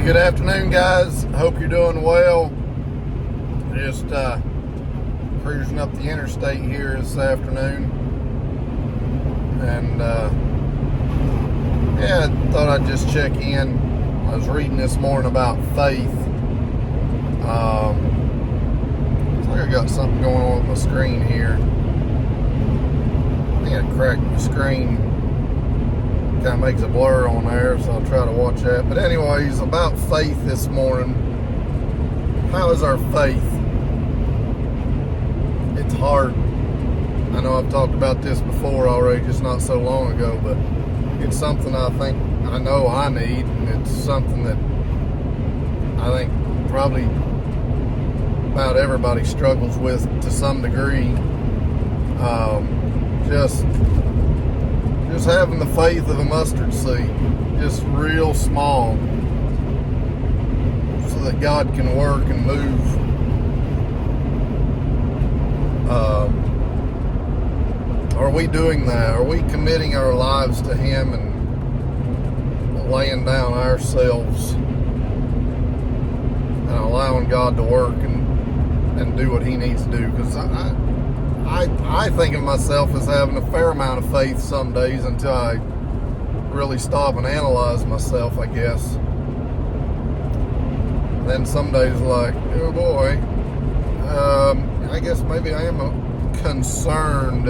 Good afternoon, guys. Hope you're doing well. Just cruising up the interstate here this afternoon, and yeah, I thought I'd just check in. I was reading this morning about faith. Looks like I got something going on with my screen here. I think I cracked my screen. Kind of makes a blur on there, so I'll try to watch that. But anyways, about faith this morning. How is our faith? It's hard. I know I've talked about this before already, just not so long ago, but it's something I know I need, and it's something that I think probably about everybody struggles with to some degree. Just having the faith of a mustard seed, just real small, so that God can work and move. Are we doing that? Are we committing our lives to Him and laying down ourselves and allowing God to work and do what He needs to do? Because I think of myself as having a fair amount of faith some days until I really stop and analyze myself, I guess. Then some days like, oh boy, I guess maybe I am concerned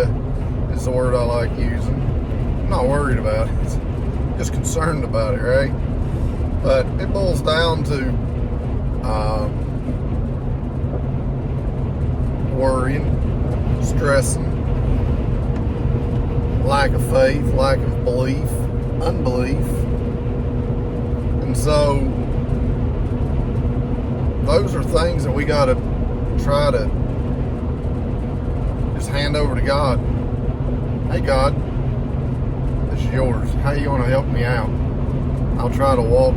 is the word I like using. I'm not worried about it, just concerned about it, right? But it boils down to worrying, stressing, lack of faith, lack of belief, unbelief. And so those are things that we got to try to just hand over to God. Hey God, this is yours. How you want to help me out? I'll try to walk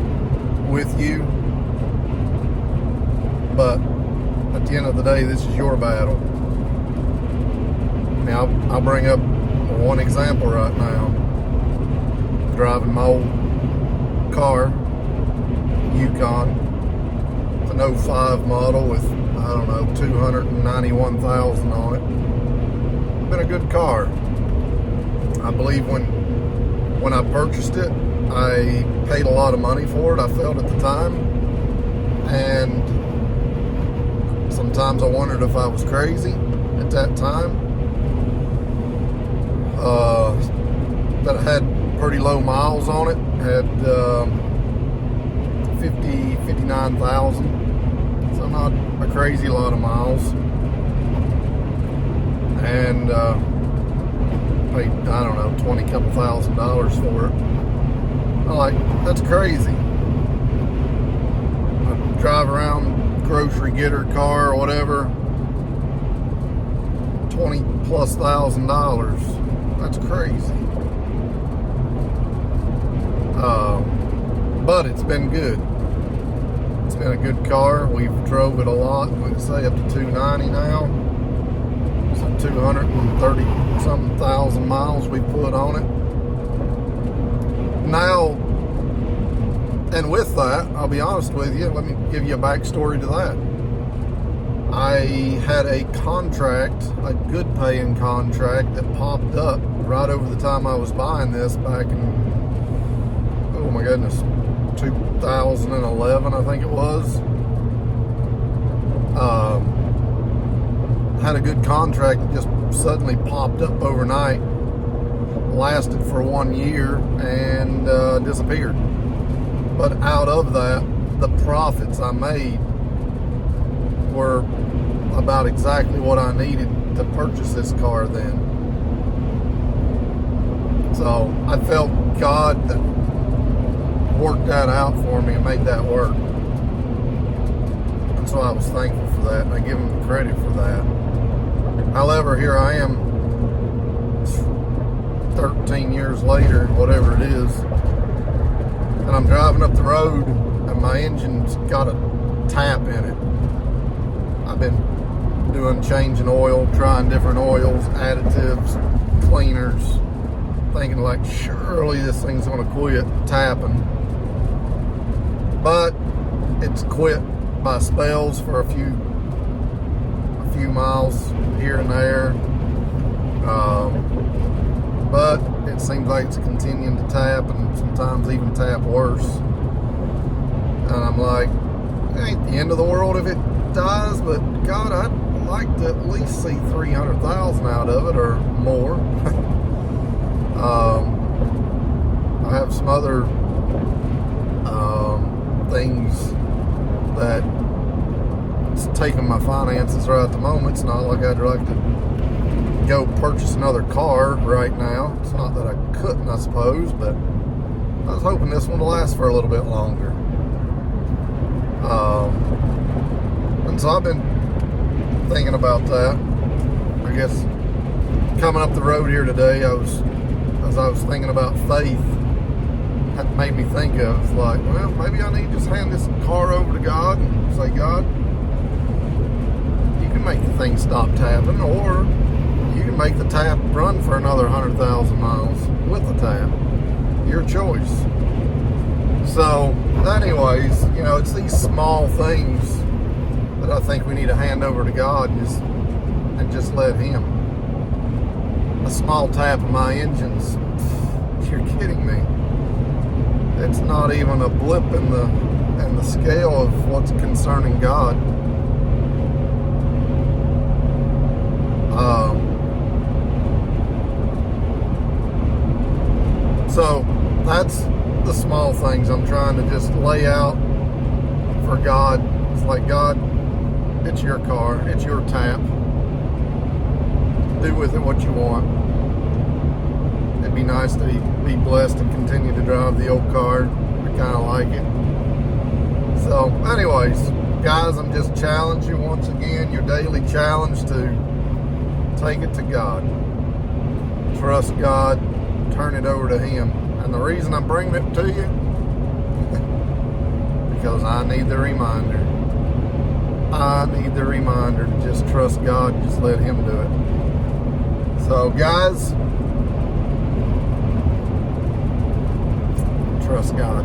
with you, but at the end of the day, this is your battle. Now, I'll bring up one example right now. Driving my old car, Yukon. It's an 05 model with, 291,000 on it. Been a good car. I believe when I purchased it, I paid a lot of money for it, I felt at the time. And sometimes I wondered if I was crazy at that time. But it had pretty low miles on it. Had 59,000, so not a crazy lot of miles. And paid, $20 thousand for it. I'm like, that's crazy. I drive around, grocery getter car or whatever, $20+ thousand. That's crazy. But it's been good. It's been a good car. We've drove it a lot. We'd say up to 290 now. So 230 something thousand miles we put on it. Now, and with that, I'll be honest with you, let me give you a backstory to that. I had a contract, a good paying contract that popped up right over the time I was buying this back in, oh my goodness, 2011, I think it was. Had a good contract that just suddenly popped up overnight, lasted for 1 year, and disappeared. But out of that, the profits I made were about exactly what I needed to purchase this car then. So I felt God that worked that out for me and made that work. And so I was thankful for that, and I give Him the credit for that. However, here I am 13 years later, whatever it is, and I'm driving up the road and my engine's got a tap in it. I've been changing oil, trying different oils, additives, cleaners, thinking like, surely this thing's gonna quit tapping. But it's quit by spells for a few miles here and there. But it seems like it's continuing to tap, and sometimes even tap worse. And I'm like, it ain't the end of the world if it dies, but God, I'd like to at least see 300,000 out of it or more. I have some other things that it's taking my finances right at the moment. It's not like I'd like to go purchase another car right now. It's not that I couldn't, I suppose, but I was hoping this one will last for a little bit longer. And so I've been thinking about that. I guess coming up the road here today, as I was thinking about faith, that made me think of, like, well, maybe I need to just hand this car over to God and say, God, you can make the thing stop tapping, or you can make the tap run for another 100,000 miles with the tap. Your choice. So, anyways, it's these small things that I think we need to hand over to God and just let Him. A small tap of my engines. You're kidding me. It's not even a blip in the scale of what's concerning God. So that's the small things I'm trying to just lay out for God. It's like, God, it's your car, it's your tap. Do with it what you want. It'd be nice to be blessed and continue to drive the old car. I kind of like it. So, anyways, guys, I'm just challenging you once again, your daily challenge to take it to God. Trust God. Turn it over to Him. And the reason I'm bringing it to you, because I need the reminder. I need the reminder to just trust God, just let Him do it. So, guys, trust God.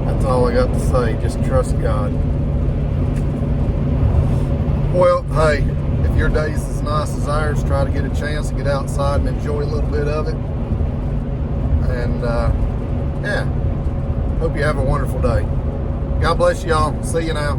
That's all I got to say. Just trust God. Well, hey, if your day's as nice as ours, try to get a chance to get outside and enjoy a little bit of it. And, yeah, hope you have a wonderful day. God bless y'all. See you now.